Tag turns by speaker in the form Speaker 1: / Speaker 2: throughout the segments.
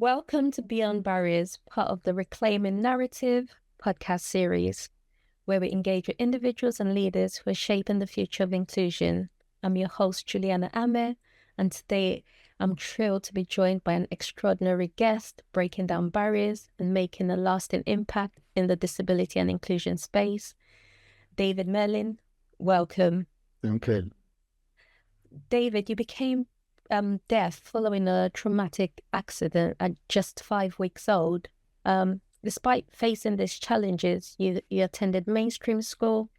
Speaker 1: Welcome to Beyond Barriers, part of the Reclaiming Narrative podcast series, where we engage with individuals and leaders who are shaping the future of inclusion. I'm your host, Juliana Ameh, and today I'm thrilled to be joined by an extraordinary guest breaking down barriers and making a lasting impact in the disability and inclusion space. David Melling, welcome.
Speaker 2: Okay.
Speaker 1: David, you became deaf following a traumatic accident at just 5 weeks old. Despite facing these challenges, you attended mainstream school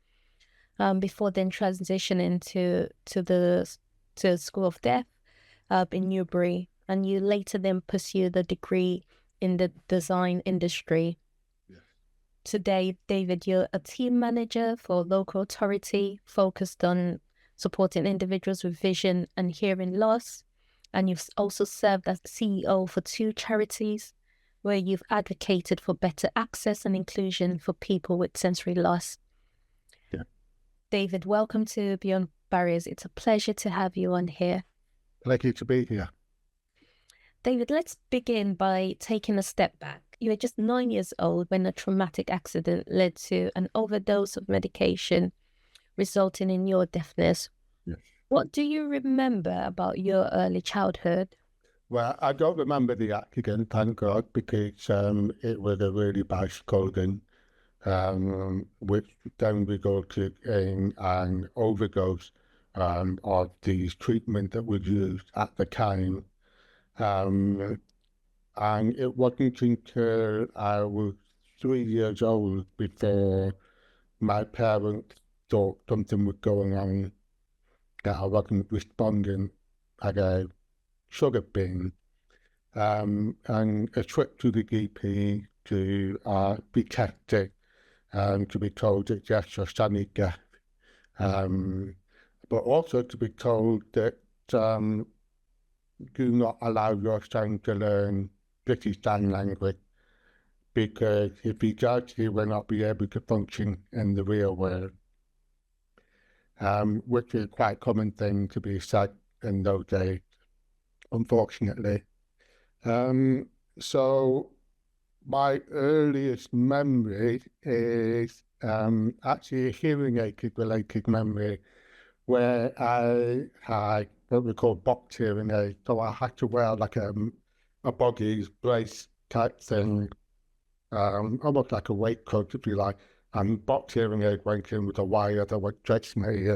Speaker 1: before then transitioning to the School of Deaf in Newbury, and you later then pursued a degree in the design industry.
Speaker 2: Yes.
Speaker 1: Today, David, you're a team manager for a local authority focused on supporting individuals with vision and hearing loss. And you've also served as CEO for 2 charities where you've advocated for better access and inclusion for people with sensory loss.
Speaker 2: Yeah.
Speaker 1: David, welcome to Beyond Barriers. It's a pleasure to have you on here.
Speaker 2: Lucky to be here.
Speaker 1: David, let's begin by taking a step back. You were just 9 years old when a traumatic accident led to an overdose of medication, resulting in your deafness.
Speaker 2: Yes.
Speaker 1: What do you remember about your early childhood?
Speaker 2: Well, I don't remember the accident, thank God, because it was a really bad scolding, which then resulted in an overdose of the treatment that was used at the time. And it wasn't until I was 3 years old before my parents thought something was going on, that I wasn't responding as I should have been. And a trip to the GP to be tested and to be told that yes, you're suddenly deaf. But also to be told that do not allow your son to learn British Sign Language, because if he does, he will not be able to function in the real world. Which is quite a common thing to be said in those days, unfortunately. So my earliest memory is actually a hearing aid related memory, where I had what we call box hearing aid. So I had to wear like a buggy's brace type thing, almost like a waistcoat, if you like. And box hearing aid went in with a wire that would stretch me.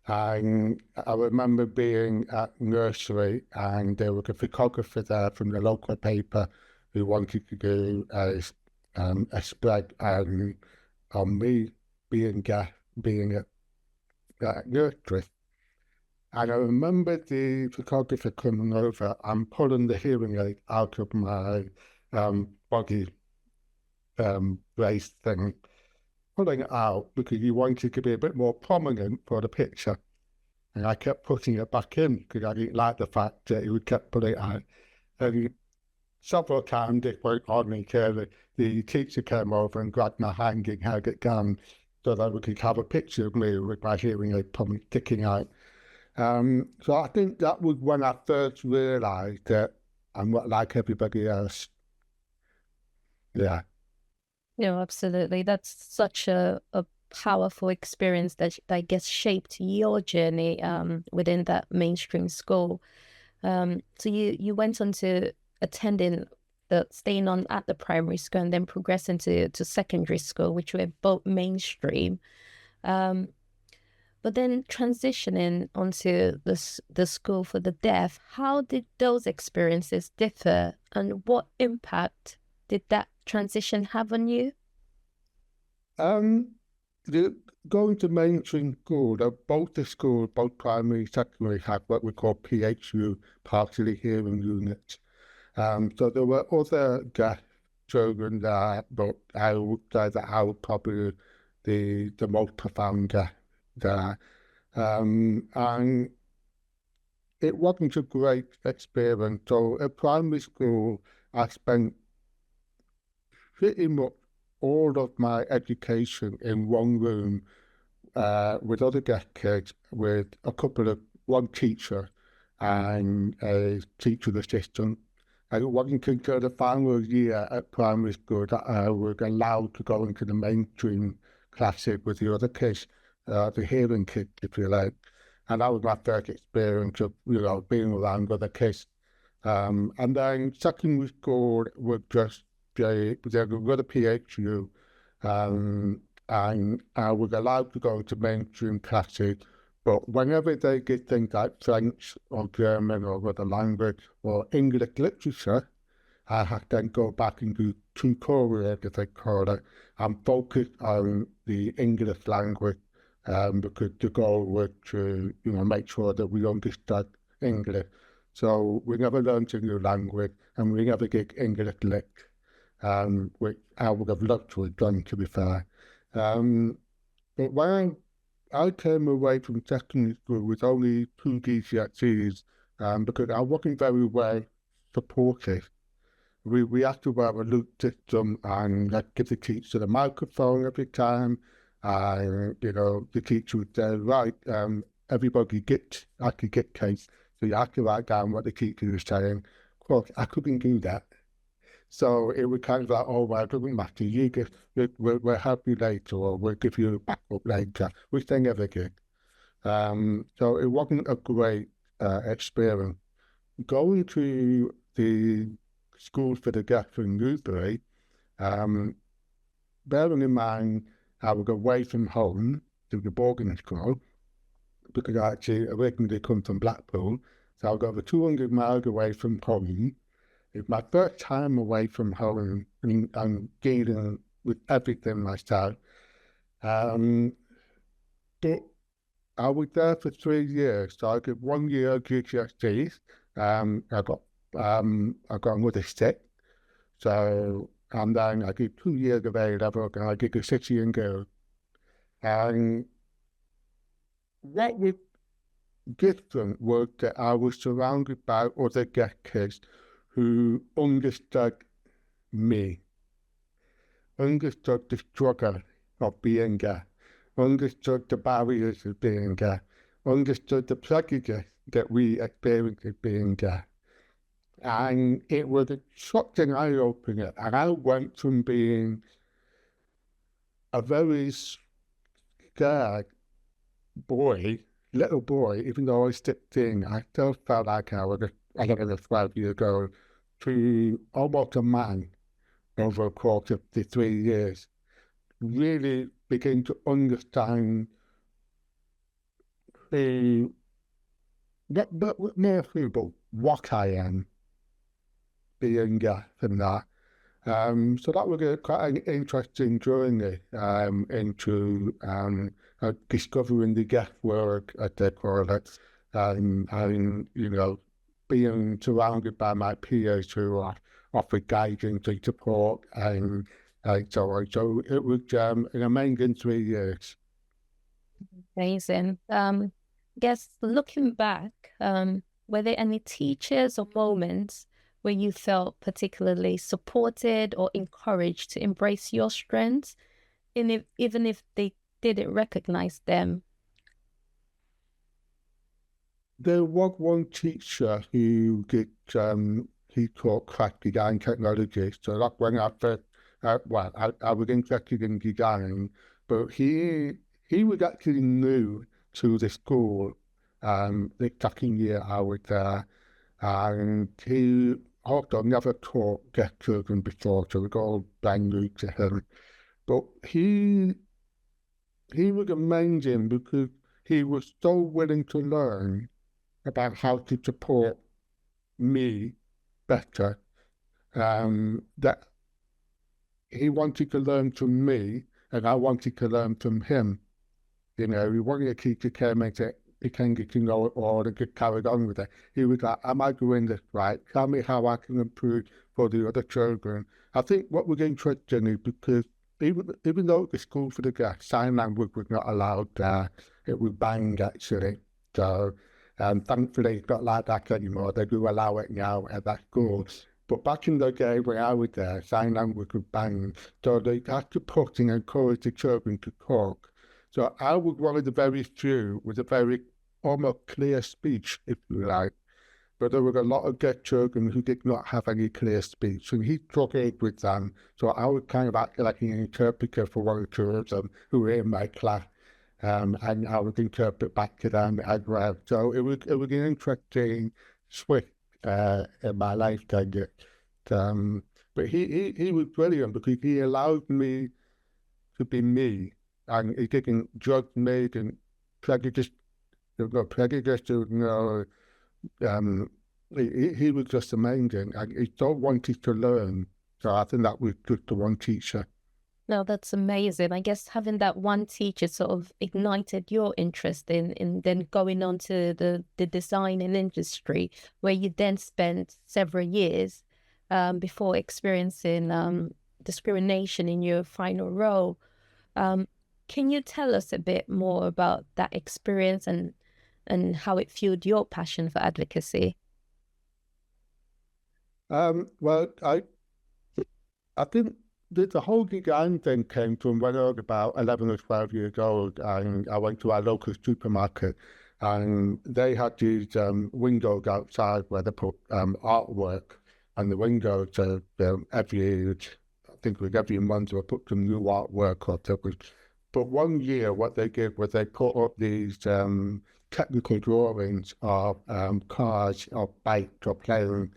Speaker 2: And I remember being at nursery, and there was a photographer there from the local paper who wanted to do a spread on me being deaf, being at nursery. And I remember the photographer coming over and pulling the hearing aid out of my body brace thing, pulling it out because he wanted to be a bit more prominent for the picture. And I kept putting it back in because I didn't like the fact that he would keep pulling it out. And several times it went on until the teacher came over and grabbed my hand and held it down so that we could have a picture of me with my hearing aid sticking out. So I think that was when I first realised that I'm not like everybody else. Yeah.
Speaker 1: No, absolutely. That's such a powerful experience that I guess shaped your journey within that mainstream school. So you went on to staying on at the primary school and then progressing to secondary school, which were both mainstream. But then transitioning onto the school for the deaf, how did those experiences differ, and what impact did that transition have on you?
Speaker 2: Going to mainstream school, both primary and secondary, have what we call PHU, partially hearing units. So there were other deaf children there, but I would say that I was probably the most profound deaf there. And it wasn't a great experience. So at primary school, I spent pretty much all of my education in one room with other deaf kids, with one teacher and a teacher assistant. And it wasn't until the final year at primary school that I was allowed to go into the mainstream classic with the other kids, the hearing kids, if you like. And that was my first experience of, being around other kids. And then secondary school was just there was another PHU, and I was allowed to go to mainstream classes. But whenever they did things like French or German or other language or English literature, I had to then go back and do tutorial, as they call it, and focus on the English language, because the goal was to, make sure that we understood English. So we never learned a new language, and we never did English lit, which I would have loved to have done, to be fair. But when I came away from secondary school with only 2 GCSEs, because I wasn't very well supported. We had to wear a loop system and give the teacher the microphone every time. And, the teacher would say, right, everybody actually get case. So you have to write down what the teacher was saying. Of course, I couldn't do that. So it was kind of like, oh, well, it doesn't matter. We'll help you later, or we'll give you a backup later, which they never did. So it wasn't a great experience. Going to the school for the deaf in Newbury, bearing in mind I was away from home to the boarding school, because I actually originally come from Blackpool, so I was over 200 miles away from home. It's my first time away from home and dealing with everything myself. But I was there for 3 years, so I did 1 year GCSEs. I got another 6. So, and then I did 2 years of A-level, and I did a city and girls. And what was different was that I was surrounded by other deaf kids who understood me, understood the struggle of being deaf, understood the barriers of being deaf, understood the prejudice that we experience as being deaf. And it was such an eye-opener. And I went from being a very scared little boy, even though I was 16, I still felt like I was 11 or 12 years old, to almost a man over a course of the 3 years. Really begin to understand what I am, being deaf and that. So that was quite an interesting journey into discovering the deaf world, as they call it, and being surrounded by my peers who offered guidance and support, and so on. So it was an amazing 3 years.
Speaker 1: Amazing. I guess looking back, were there any teachers or moments where you felt particularly supported or encouraged to embrace your strengths, even if they didn't recognize them?
Speaker 2: There was one teacher who he taught craft design technology. So that's when I first, I was interested in design, but he was actually new to the school the second year I was there, and he also never taught deaf children before, so it was all brand new to him. But he was amazing because he was so willing to learn about how to support me better, that he wanted to learn from me and I wanted to learn from him. He wanted a teacher came and said, he can get to know it all and get carried on with it. He was like, am I doing this right? Tell me how I can improve for the other children. I think what was interesting is because even though the school for the deaf, sign language was not allowed there, it was banned actually. So thankfully it's not like that anymore. They do allow it now at that school. But back in the day when I was there, sign language was banned. So they had to put and encourage the children to talk. So I was one of the very few with a very almost clear speech, if you like. but there were a lot of deaf children who did not have any clear speech, and he struggled with them. So I would kind of act like an interpreter for one or two of them who were in my class, and I would interpret back to them as well. So it was an interesting switch in my lifetime. But he was brilliant because he allowed me to be me, and he didn't judge me, didn't prejudice, there was no prejudice, there was no he was just amazing, and he so wanted to learn. So I think that was just the one teacher.
Speaker 1: No, that's amazing. I guess having that one teacher sort of ignited your interest in then going on to the design and industry, where you then spent several years before experiencing discrimination in your final role. Can you tell us a bit more about that experience and how it fueled your passion for advocacy?
Speaker 2: Well, I think the whole design thing came from when I was about 11 or 12 years old, and I went to our local supermarket, and they had these windows outside where they put artwork, and the windows every, I think it was every month they put some new artwork up. But one year what they did was they put up these technical drawings of cars or bikes or planes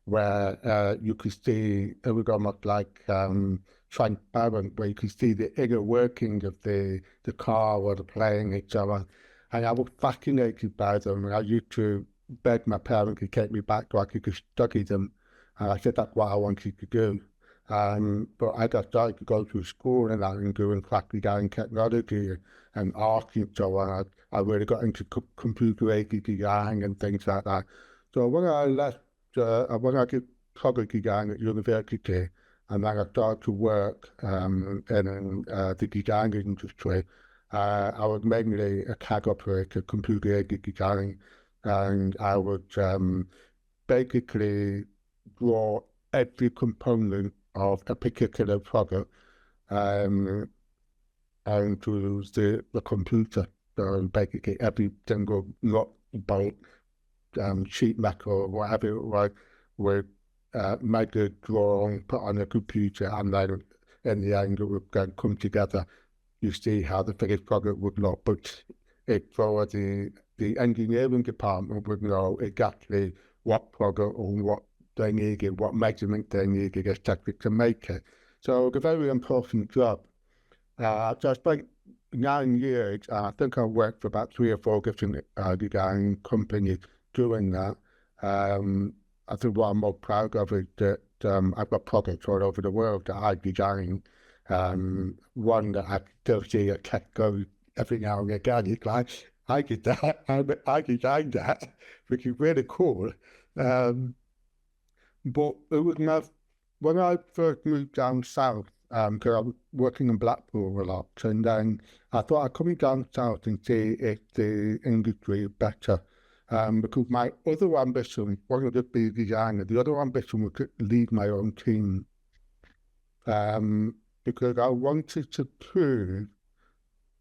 Speaker 2: where you could see, it was almost like transparent, where you could see the inner working of the car or the plane and so on. And I was fascinated by them, and I used to beg my parents to take me back so I could study them. And I said that's what I wanted to do. But as I started to go through school and that and doing graphic design technology and art and so on, I really got into computer-aided design and things like that. So when I left, when I did product design at university, and then I started to work in the design industry, I was mainly a CAD operator, computer-aided design, and I would basically draw every component of a particular product and to use the computer. So basically every single nut, bolt, sheet metal, whatever it was, would make a drawing, put on a computer, and then in the end it would then come together. You see how the finished product would look, but it for the engineering department would know exactly what product or what they needed, what measurement they needed, etc. to make it. So it's a very important job. So I spent 9 years, I think I worked for about 3 or 4 different design companies doing that. I think what I'm most proud of is that I've got products all over the world that I design. One that I still see at Tesco every now and again. It's like, I did that, I designed that, which is really cool. But it was not, when I first moved down south, because I was working in Blackpool a lot, and then I thought I'd come down south and see if the industry is better. Because my other ambition wasn't to be a designer, the other ambition was to lead my own team. Because I wanted to prove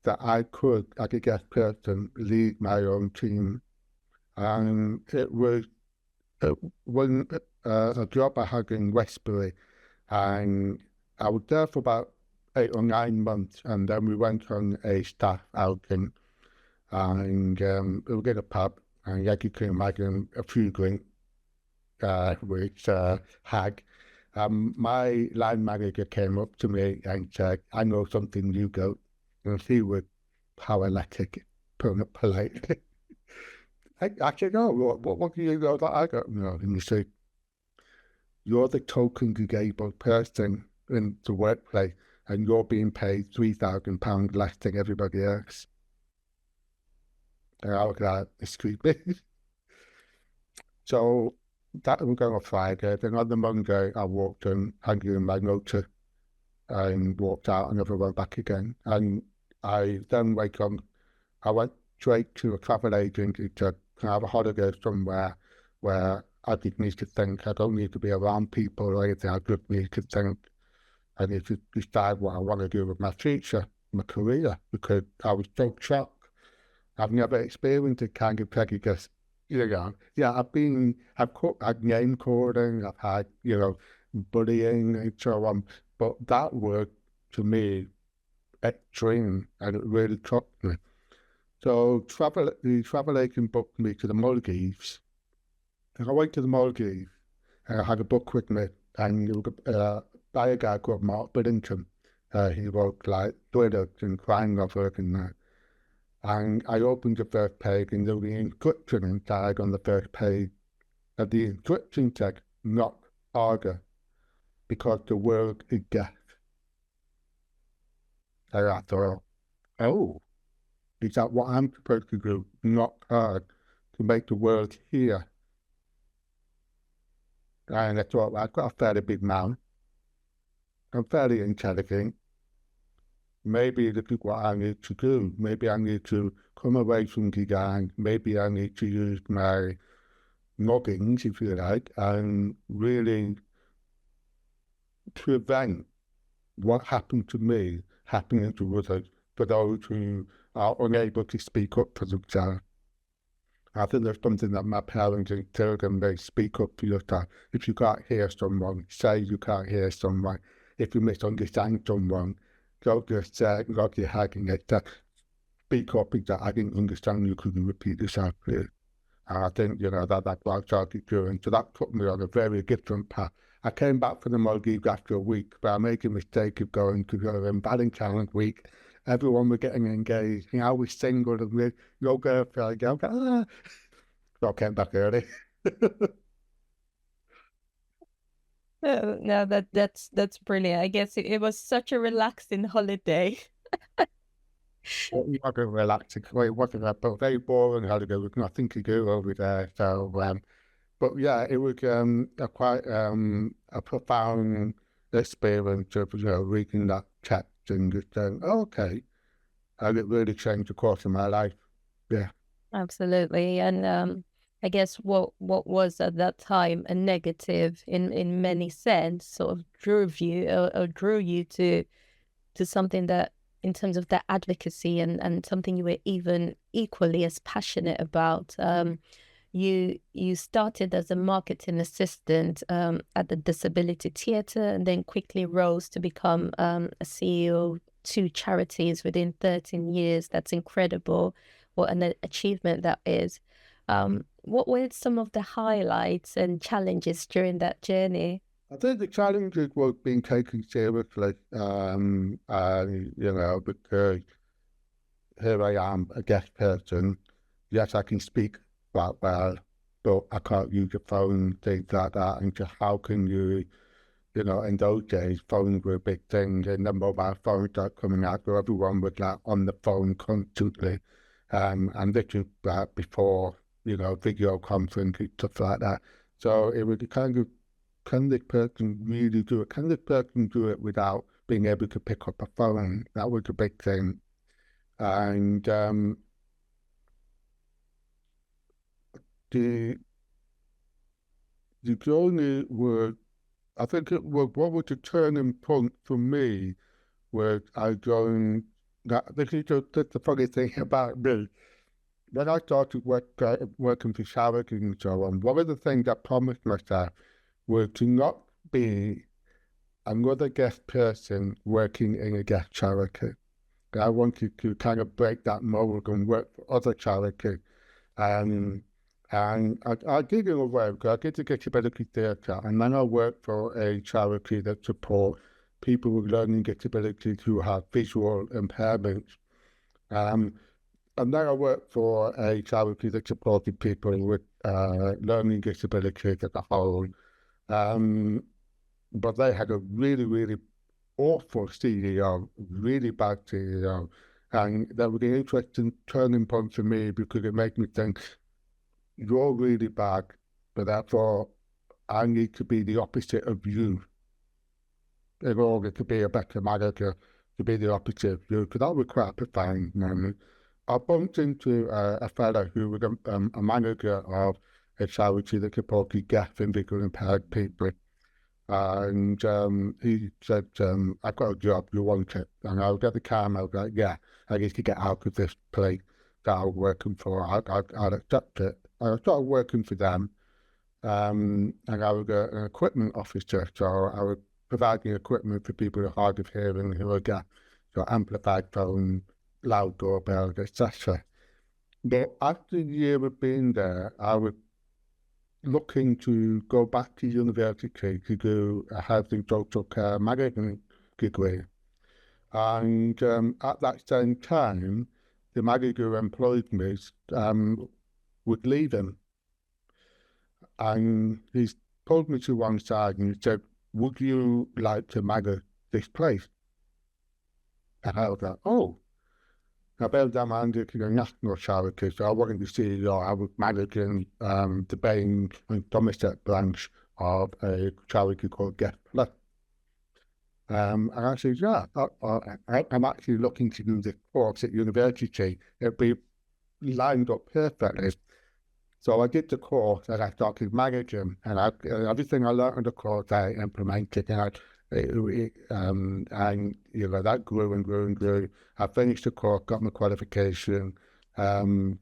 Speaker 2: that I could, as a guest person, lead my own team. And it was a job I had in Westbury, and I was there for about 8 or 9 months, and then we went on a staff outing, and we were in a pub, and as you can imagine, a few drinks, which had. My line manager came up to me and said, "I know something you go," and she was paralytic, put it politely. I said, "Oh, what do you know that I don't know?" And he said, "You're the token disabled person in the workplace, and you're being paid £3,000 less than everybody else." And I was like, "Excuse me." So that was on a Friday. Then on the Monday, I walked in, handed in my notice, and walked out and never went back again. And I then I went straight to a travel agent who said, "Can I have a holiday somewhere where I didn't need to think? I don't need to be around people or anything. I just need to think. I need to decide what I want to do with my future, my career," because I was so shocked. I've never experienced a kind of prejudice I've name calling, I've had, bullying and so on, but that was, to me, extreme, and it really took me. So the travel agent booked me to the Maldives, and I went to the Maldives, and I had a book with me, and it was by a guy called Mark Biddington. He wrote like thrillers and crime novels and that. And I opened the first page, and there was the inscription inside on the first page. And the inscription said, "Not harder, because the world is deaf." And I thought, oh, is that what I'm supposed to do? Not hard, to make the world hear. And I thought, well, I've got a fairly big mouth. I'm fairly intelligent. Maybe this is what I need to do. Maybe I need to come away from design. Maybe I need to use my noggins, if you like, and really prevent what happened to me happening to others, for those who are unable to speak up for themselves. I think there's something that my parents instilled in me: speak up for yourself. If you can't hear someone, say you can't hear someone. If you misunderstand someone, don't just nod your head and speak up and say, "I didn't understand you, could you repeat yourself, please?" And I think, that's what I started doing. So that put me on a very different path. I came back from the Maldives after a week, but I made a mistake of going to the Valentine's week. Everyone was getting engaged, I was single and with no girlfriend. I was like, ah. So I came back early.
Speaker 1: No, that's brilliant. I guess it was such a relaxing holiday.
Speaker 2: It wasn't relaxing. Well, it wasn't a very boring holiday. There was nothing to do over there. So, but yeah, it was quite a profound experience of reading that text and just saying, oh, okay, and it really changed the course of my life. Yeah.
Speaker 1: Absolutely. And I guess what was at that time a negative in many sense sort of drew you to something that, in terms of that advocacy, and something you were even equally as passionate about. You started as a marketing assistant at the Disability Theatre, and then quickly rose to become a CEO of 2 charities within 13 years. That's incredible. What an achievement that is. What were some of the highlights and challenges during that journey?
Speaker 2: I think the challenges were being taken seriously, because here I am, a deaf person. Yes, I can speak quite well, but I can't use a phone, things like that. And just how can you, in those days, phones were a big thing, and the mobile phones started coming out, so everyone was like on the phone constantly. And this is before, video conferencing, stuff like that. So it was the kind of, can this person really do it? Can this person do it without being able to pick up a phone? That was a big thing. And the journey was, I think it was, what was the turning point for me was I joined, this is just the funny thing about me. When I started working for charities and so on, one of the things I promised myself was to not be another guest person working in a guest charity. I wanted to kind of break that mold and work for other charities. And I did in a way, because I did the Disability Theatre, and then I worked for a charity that supports people with learning disabilities who have visual impairments. And then I worked for a charity that supported people with learning disabilities as a whole. But they had a really, really awful CEO, really bad CEO. And that was an interesting turning point for me, because it made me think, you're really bad, but therefore I need to be the opposite of you in order to be a better manager, to be the opposite of you. Because that was quite a profound moment. I bumped into a fellow who was a manager of a charity that supported deaf and visually impaired people. And he said, I've got a job, you want it? And I was at the time, I was like, yeah, I need to get out of this place that I was working for. I'll accept it. I started working for them, and I was an equipment officer, so I was providing equipment for people who are hard of hearing who are deaf, so amplified phone, loud doorbells, etc. But after a year of being there, I was looking to go back to university to do a health and social care management degree. And at that same time, the manager who employed me would leave him. And he pulled me to one side and he said, "Would you like to manage this place?" And I was like, "Oh." I built that managing a national charity, so I wasn't the CEO. I was managing the Bain and Somerset branch of a charity called Get Plus. And I said, "Yeah, I'm actually looking to do this course at university. It'd be lined up perfectly." So I did the course and I started managing, and everything I learned on the course I implemented, and that grew and grew and grew. I finished the course, got my qualification, and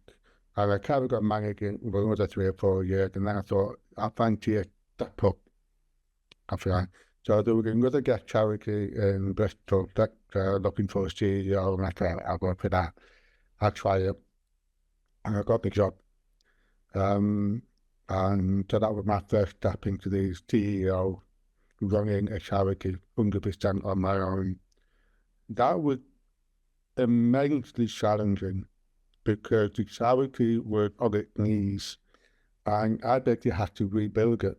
Speaker 2: I carried on managing for another 3 or 4 years, and then I thought I fancy a step up after that. So there was another guest charity in Bristol that looking for a CEO, and I thought I'll go for that. I'll try it, and I got the job. And so that was my first step into the CEO, running a charity 100% on my own. That was immensely challenging because the charity was on its knees and I basically had to rebuild it.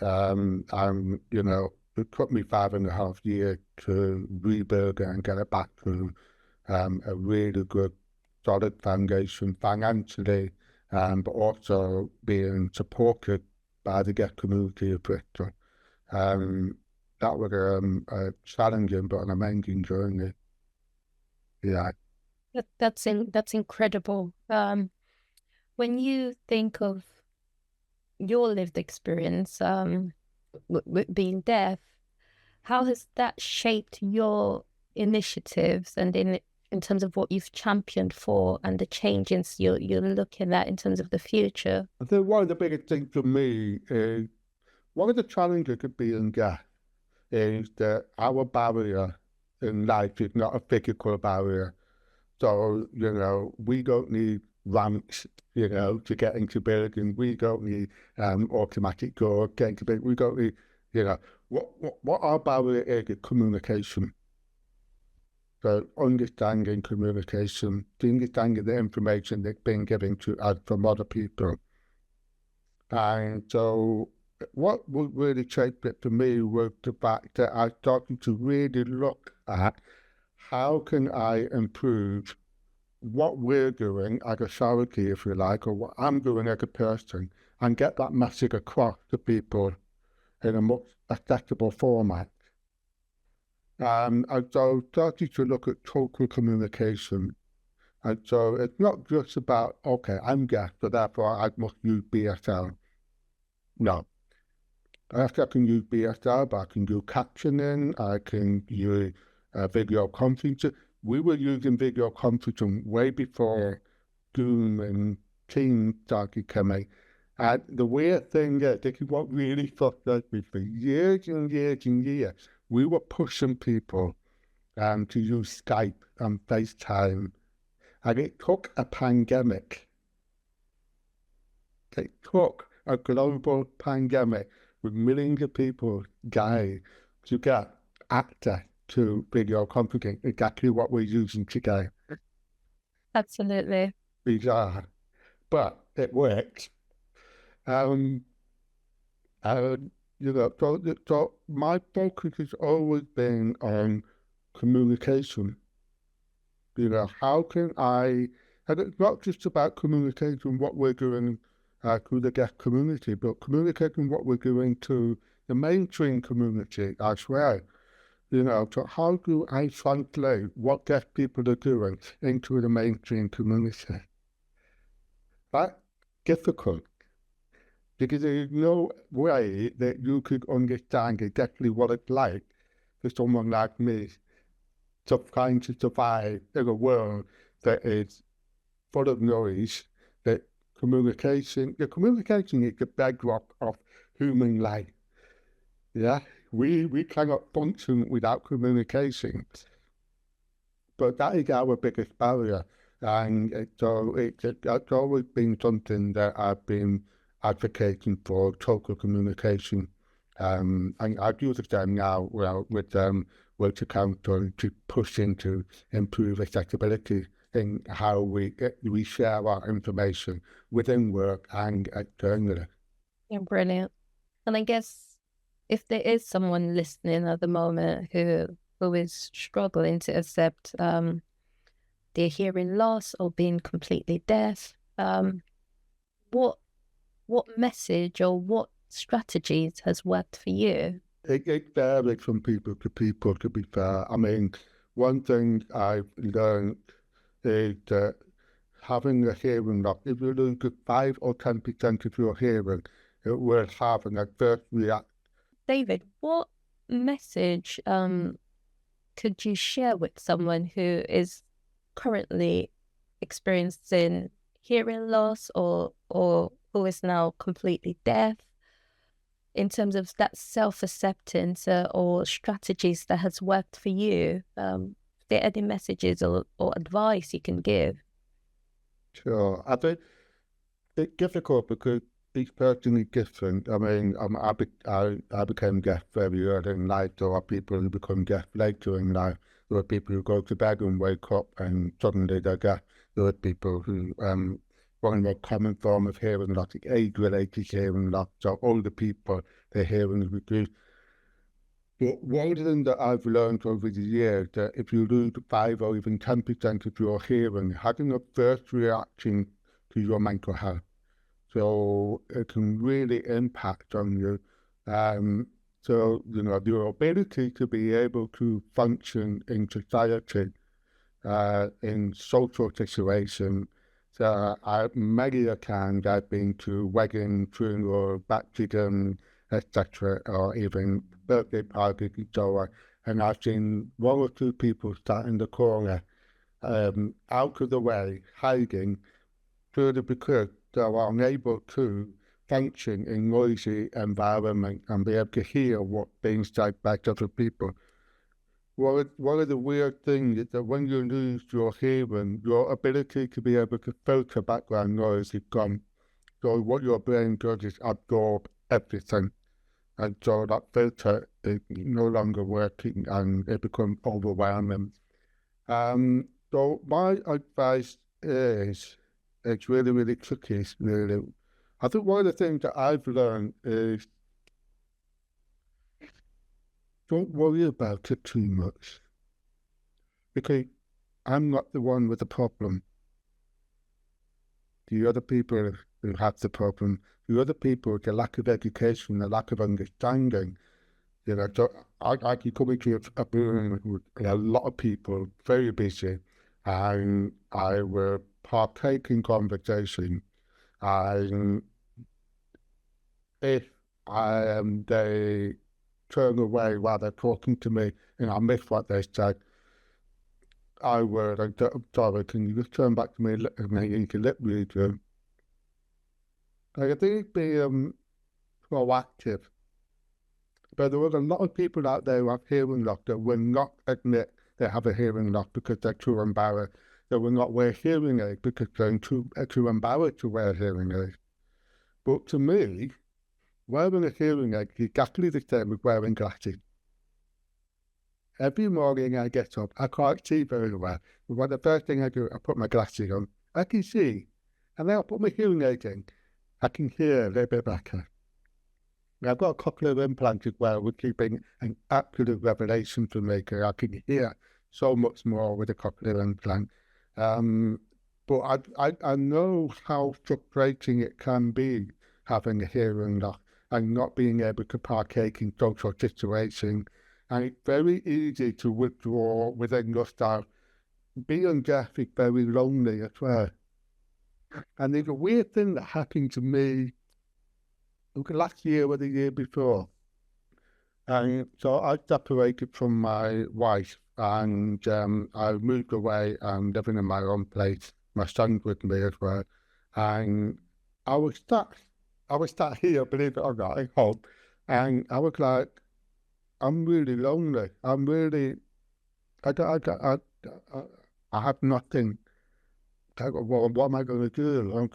Speaker 2: And it took me 5.5 years to rebuild it and get it back to a really good, solid foundation financially, but also being supported by the deaf community of Bristol. That was a challenging but an amazing journey. Yeah.
Speaker 1: That's incredible. When you think of your lived experience, with being deaf, how has that shaped your initiatives and in terms of what you've championed for and the changes you're looking at in terms of the future?
Speaker 2: I think one of the biggest things for me is one of the challenges of being deaf is that our barrier in life is not a physical barrier. So, we don't need ramps, to get into buildings. We don't need automatic doors getting to buildings. We don't need, what our barrier is communication. So understanding communication, understanding the information that's being given to us from other people. And so what would really change it for me was the fact that I started to really look at how can I improve what we're doing as a charity, if you like, or what I'm doing as a person, and get that message across to people in a much accessible format. And so started to look at total communication. And so it's not just about, okay, I'm deaf, so therefore I must use BSL. No. I can use BSL, but I can do captioning, I can use video conferencing. We were using video conferencing way before Zoom and Teams started coming. And the weird thing is, this is what really frustrated me for years and years and years. We were pushing people to use Skype and FaceTime. And it took a pandemic. It took a global pandemic with millions of people dying to get access to video conferencing, exactly what we're using today.
Speaker 1: Absolutely.
Speaker 2: Bizarre. But it works. So my focus has always been on communication. How can and it's not just about communicating what we're doing to the deaf community, but communicating what we're doing to the mainstream community as well. So how do I translate what deaf people are doing into the mainstream community? That's difficult, because there is no way that you could understand exactly what it's like for someone like me to trying to survive in a world that is full of noise, that communication. The communication is the bedrock of human life. Yeah, we cannot function without communication. But that is our biggest barrier. And so it's always been something that I've been advocating for, total communication. And I do the same now with Wiltshire Council to push into improve accessibility in how we share our information within work and externally.
Speaker 1: Yeah, brilliant. And I guess if there is someone listening at the moment who is struggling to accept their hearing loss or being completely deaf, what message or what strategies has worked for you?
Speaker 2: It varies from people, to be fair. I mean, one thing I've learned is that having a hearing loss, if you lose 5 or 10% of your hearing, it will have an adverse reaction.
Speaker 1: David, what message could you share with someone who is currently experiencing hearing loss or who is now completely deaf, in terms of that self-acceptance or strategies that has worked for you? Are there any messages or advice you can give?
Speaker 2: Sure. I think it's difficult because each person is different. I mean, I became deaf very early in life. There are people who become deaf later in life. There are people who go to bed and wake up and suddenly they're deaf. There are people who, one of the common form of hearing loss is age-related hearing loss. So older people, their hearing is reduced. But one thing that I've learned over the years that if you lose 5 or even 10% of your hearing, having a first reaction to your mental health. So it can really impact on you. So, your ability to be able to function in society, in social situations. So many a times I've been to weddings, funerals, baptisms, etc., or even birthday parties and so on, and I've seen 1 or 2 people sat in the corner, out of the way, hiding, purely because they are unable to function in noisy environment and be able to hear what's being said by other people. One of the weird things is that when you lose your hearing, your ability to be able to filter background noise is gone. So what your brain does is absorb everything. And so that filter is no longer working and it becomes overwhelming. So my advice is, it's really, really tricky. It's really, I think one of the things that I've learned is don't worry about it too much. Because I'm not the one with the problem. The other people who have the problem, the other people with the lack of education, the lack of understanding, so I could come into a room with a lot of people, very busy, and I will partake in conversation, and if they turn away while they're talking to me and I miss what they said, I would, I'm sorry, can you just turn back to me and you can lip read you? I think being proactive. But there are a lot of people out there who have hearing loss that will not admit they have a hearing loss because they're too embarrassed. They will not wear hearing aids because they're too embarrassed to wear hearing aids. But to me, wearing a hearing aid is exactly the same as wearing glasses. Every morning I get up, I can't see very well. But the first thing I do, I put my glasses on. I can see. And then I put my hearing aid in. I can hear a little bit better. I've got a couple of implants as well, which has been an absolute revelation for me, because I can hear so much more with a couple of implants. But I know how frustrating it can be having a hearing loss and not being able to partake in social situations. And it's very easy to withdraw within yourself. Being deaf is very lonely as well. And there's a weird thing that happened to me last year or the year before. And so I separated from my wife and I moved away and living in my own place. My son's with me as well. And I was sat here, believe it or not, at home, and I was like, I'm really lonely. I'm really, I, I have nothing. Well, what am I going to do?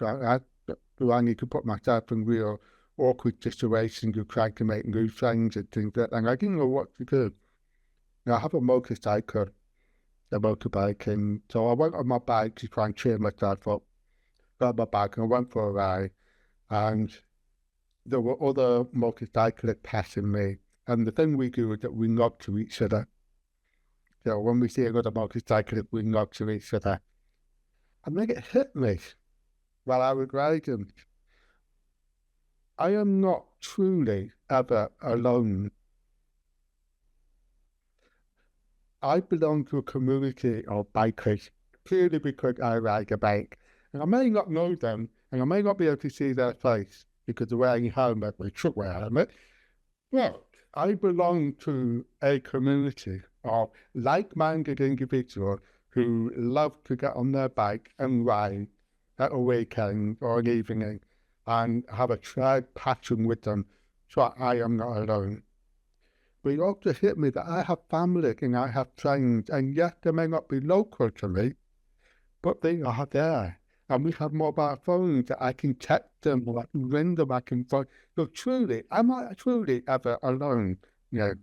Speaker 2: Do I need to put myself in real awkward situations of trying to make new friends and things like that? And I didn't know what to do. Now, I have a motorcycle, a motorbike, and so I went on my bike to try and cheer myself up. Got my bike and I went for a ride, and there were other motorcyclists passing me. And the thing we do is that we nod to each other. So when we see another motorcyclist, we nod to each other. And then it hit me while I was riding. I am not truly ever alone. I belong to a community of bikers purely because I ride a bike. And I may not know them, and I may not be able to see their face because they're wearing a helmet, my truck wear a helmet, but I belong to a community of like-minded individuals who love to get on their bike and ride at a weekend or an evening and have a shared passion with them, so I am not alone. But it also hit me that I have family and I have friends, and yes, they may not be local to me, but they are there. And we have mobile phones that I can text them, or I can ring them, I can phone. So truly, am I truly ever alone? No,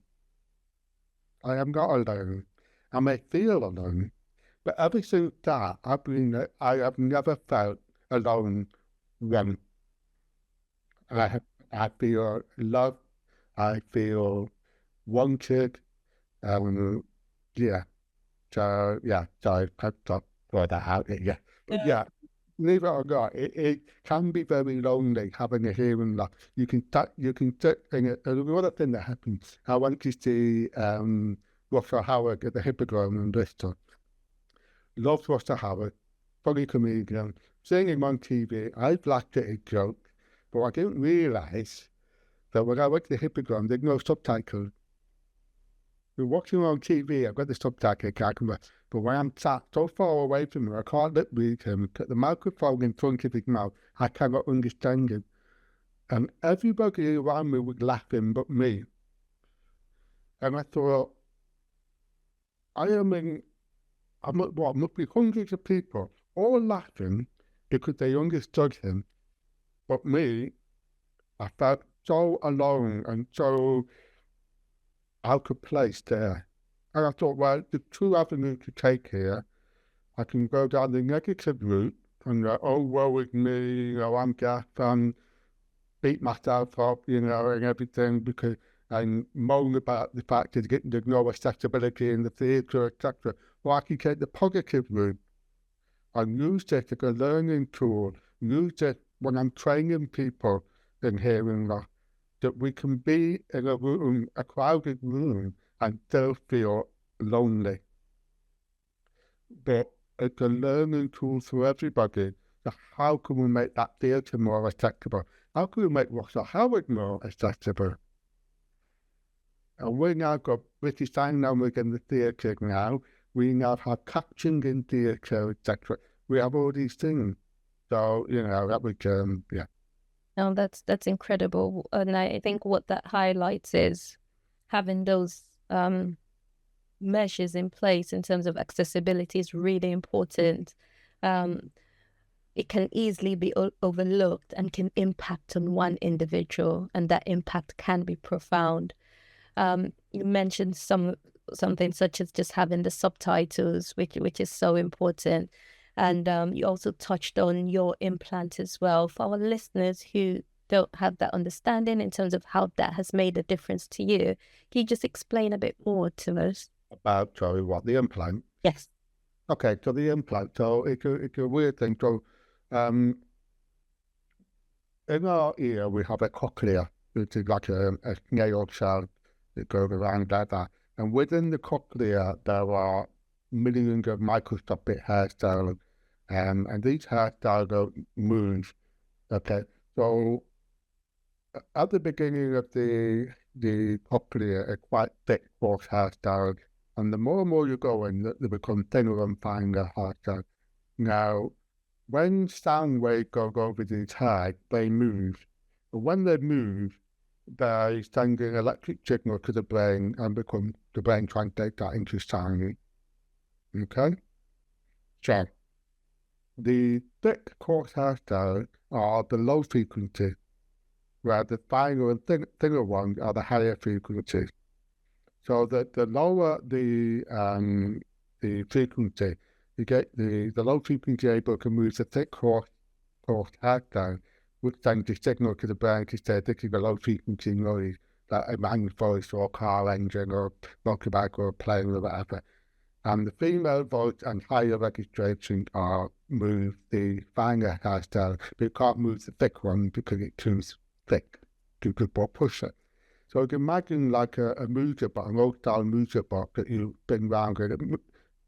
Speaker 2: I am not alone. I may feel alone, but ever since that, I have never felt alone then. I feel loved, I feel wanted, yeah. So yeah, so I've got throw that out there, yeah. But yeah, believe it or not, it can be very lonely having a hearing loss. You can sit in it. And the other thing that happened, I went to see Russell Howard at the Hippodrome in Bristol. Loved Russell Howard, funny comedian, seeing him on TV. I laughed at his joke, but I didn't realise that when I went to the Hippodrome, there's no subtitles. We're watching on TV, I've got the subtitle calculator, but when I'm sat so far away from him, I can't lip read him, put the microphone in front of his mouth, I cannot understand him. And everybody around me was laughing but me. And I thought, must be hundreds of people all laughing because they understood him. But me, I felt so alone and so out of place there. And I thought, well, the two avenues to take here, I can go down the negative route and oh, woe is me, I'm deaf and beat myself up, and everything because and moan about the fact that there's no accessibility in the theatre, etc. Or I can take the positive route and use it as a learning tool, use it when I'm training people in hearing loss, that we can be in a room, a crowded room, and still feel lonely. But it's a learning tool for everybody. So how can we make that theatre more accessible? How can we make Russell Howard more accessible? And we now got British Sign Language in the theatre now. We now have captioning in theatre, etc. We have all these things. So, that would, yeah.
Speaker 1: No, that's incredible. And I think what that highlights is having those measures in place in terms of accessibility is really important. It can easily be overlooked and can impact on one individual, and that impact can be profound. You mentioned something such as just having the subtitles, which is so important. And you also touched on your implant as well. For our listeners who don't have that understanding in terms of how that has made a difference to you, can you just explain a bit more to us?
Speaker 2: About, sorry, what, the implant?
Speaker 1: Yes.
Speaker 2: Okay, so the implant, so it's a weird thing. So in our ear, we have a cochlea, which is like a snail shell that goes around that. And within the cochlea, there are millions of microscopic hair cells, and these hair cells don't move. Okay, so at the beginning of the cochlea, it's quite thick, coarse hair cells, and the more and more you go in, they become thinner and finer hair cells. Now, when sound waves go over the head, they move. But when they move, they send an electric signal to the brain and the brain translates that into sound. Okay? So, the thick coarse hairstyles are the low frequency, where the finer and thinner ones are the higher frequency. So the lower the frequency, you get the low frequency able to move the thick coarse hair down, which sends the signal to the brain to say this is a low frequency noise, like a man's voice or a car engine or a motorbike or a plane or whatever. And the female voice and higher registration are move the finer hairstyle, but you can't move the thick one because it's too thick to push it. So you can imagine like a moose box, an old style moose box that you bring round and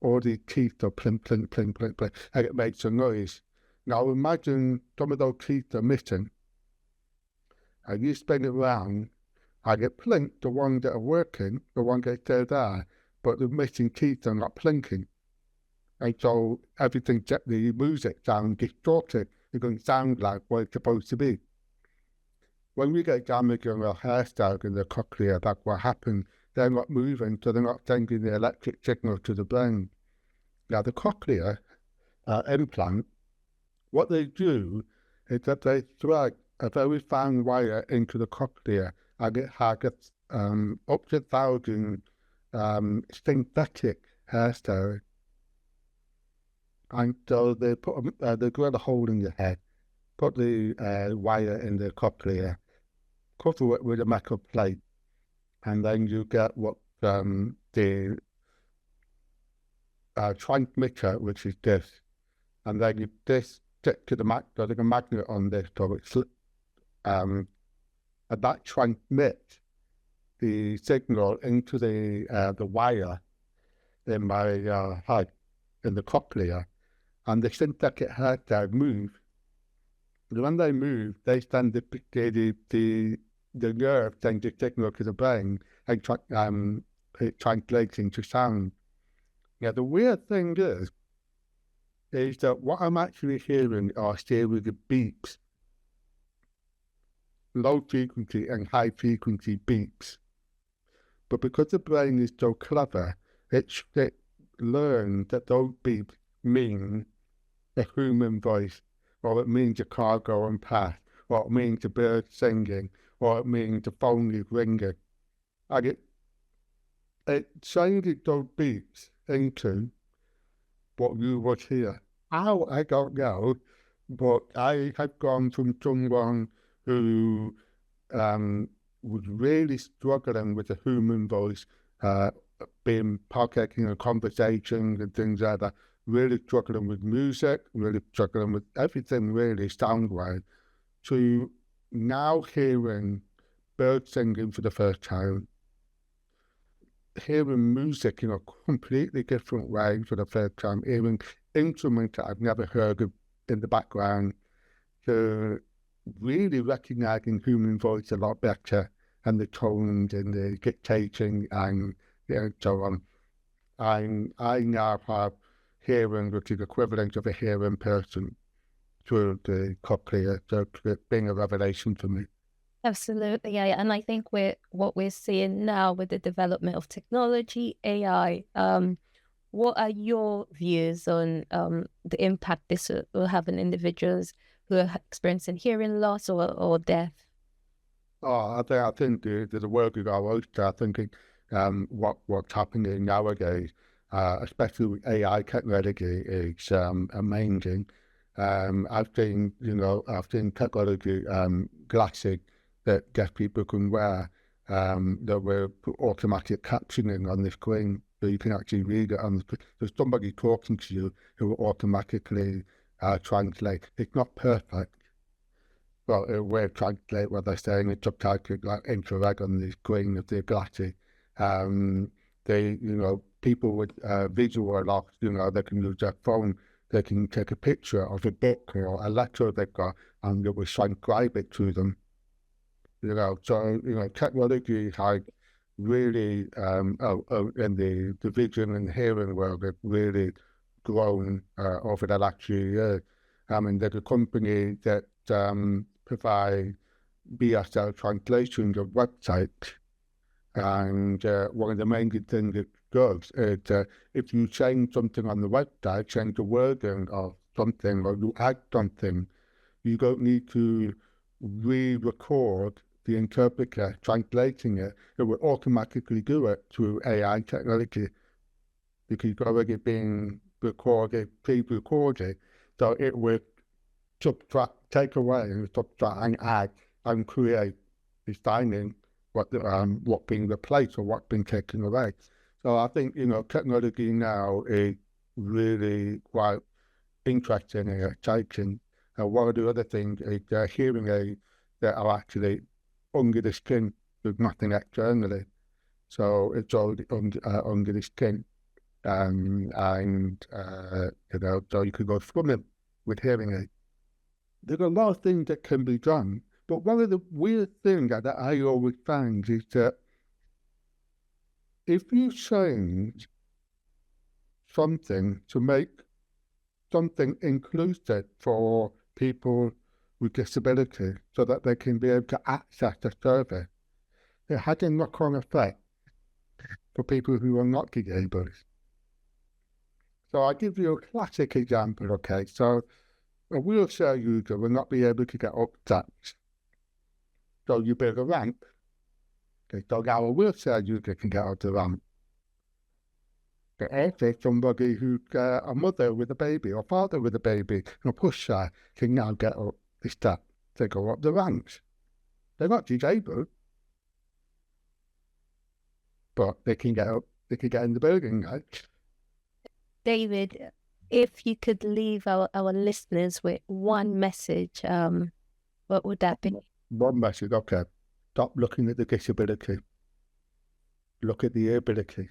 Speaker 2: all the teeth are plink, plink, plink, plink, plink, and it makes a noise. Now imagine some of those teeth are missing, and you spin it round, and it plinks the ones that are working, the ones that are still there, but the missing teeth are not plinking. And so everything, the music sounds distorted. It doesn't sound like what it's supposed to be. When we get damage in our hairstyle in the cochlea, that's what happens. They're not moving, so they're not sending the electric signal to the brain. Now, the cochlea implant, what they do is that they thread a very fine wire into the cochlea, and it has up to 1,000 synthetic hairstyles. And so they they drill a hole in your head, put the wire in the cochlea, cover it with a metal plate, and then you get what the transmitter, which is this, and then this stick to the there's like a magnet on this, so it's and that transmits the signal into the wire in my head, in the cochlea, and the synthetic hairstyle move. When they move, they send the nerve sends the signal to the brain and it translates into sound. Now, the weird thing is that what I'm actually hearing are series of beeps, low frequency and high frequency beeps. But because the brain is so clever, it learned that those beeps mean a human voice, or it means a car going past, or it means a bird singing, or it means the phone is ringing. And it changed those beeps into what you would hear. How, I don't know, but I had gone from someone who was really struggling with the human voice, being partaking in conversations and things like that, really struggling with music, really struggling with everything really sound-wise, to now hearing birds singing for the first time, hearing music in a completely different way for the first time, hearing instruments that I've never heard of in the background, to really recognizing human voice a lot better, and the tones and the dictating and so on. I now have hearing, which is equivalent of a hearing person, through the cochlea, so it's being a revelation for me.
Speaker 1: Absolutely, yeah. And I think what we're seeing now with the development of technology, AI, what are your views on the impact this will have on individuals who are experiencing hearing loss or death?
Speaker 2: Oh, I think the work of our start thinking what's happening nowadays, especially with AI technology, is amazing. I've seen technology glasses that deaf people can wear that were automatic captioning on the screen, so you can actually read it on the screen. There's somebody talking to you who will automatically translate. It's not perfect. Well, it will translate what they're saying. It's subtitled like infrared on the screen of the glasses. People with visual loss, they can use their phone. They can take a picture of a book or a letter they've got, and it will transcribe it to them. So technology has really in the vision and hearing world, it's really grown over the last few years. I mean, there's a company that provide BSL translations of websites, and one of the main things it does is if you change something on the website, change the wording of something, or you add something, you don't need to re-record the interpreter translating it. It will automatically do it through AI technology because it's already been recorded, pre-recorded. So it will subtract, take away and subtract and add and create, designing what's being replaced or what's been taken away. So I think, technology now is really quite interesting and exciting. One of the other things is hearing aids that are actually under the skin with nothing externally. So it's all under the skin. So you could go swimming with hearing aids. There's a lot of things that can be done, but one of the weird things that I always find is that if you change something to make something inclusive for people with disability so that they can be able to access the service, it has a knock-on effect for people who are not disabled. So I'll give you a classic example, okay? So a wheelchair user will not be able to get up steps. So you build a ramp. Okay, so now a wheelchair user can get up the ramp. But also somebody who's a mother with a baby or father with a baby and a pushchair can now get up the steps to go up the ramps. They're not disabled, but they can get up, they can get in the building, right?
Speaker 1: David, if you could leave our listeners with one message, what would that be?
Speaker 2: One message, okay. Stop looking at the disability. Look at the ability.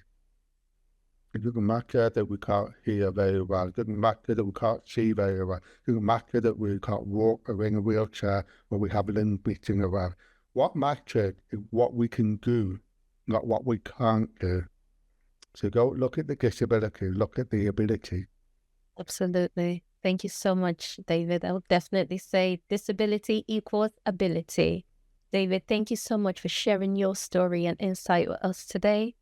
Speaker 2: It doesn't matter that we can't hear very well. It doesn't matter that we can't see very well. It doesn't matter that we can't walk or in a wheelchair or we have limbs missing around. What matters is what we can do, not what we can't do. So don't look at the disability, look at the ability.
Speaker 1: Absolutely. Thank you so much, David. I would definitely say disability equals ability. David, thank you so much for sharing your story and insight with us today.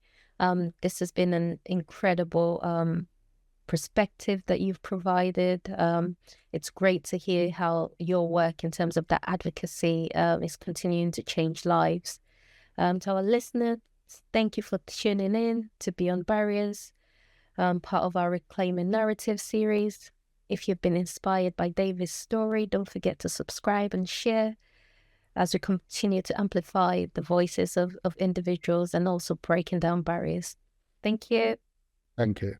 Speaker 1: This has been an incredible perspective that you've provided. It's great to hear how your work in terms of that advocacy is continuing to change lives. To our listeners, thank you for tuning in to Beyond Barriers, part of our Reclaiming Narrative series. If you've been inspired by David's story, don't forget to subscribe and share as we continue to amplify the voices of individuals and also breaking down barriers. Thank you.
Speaker 2: Thank you.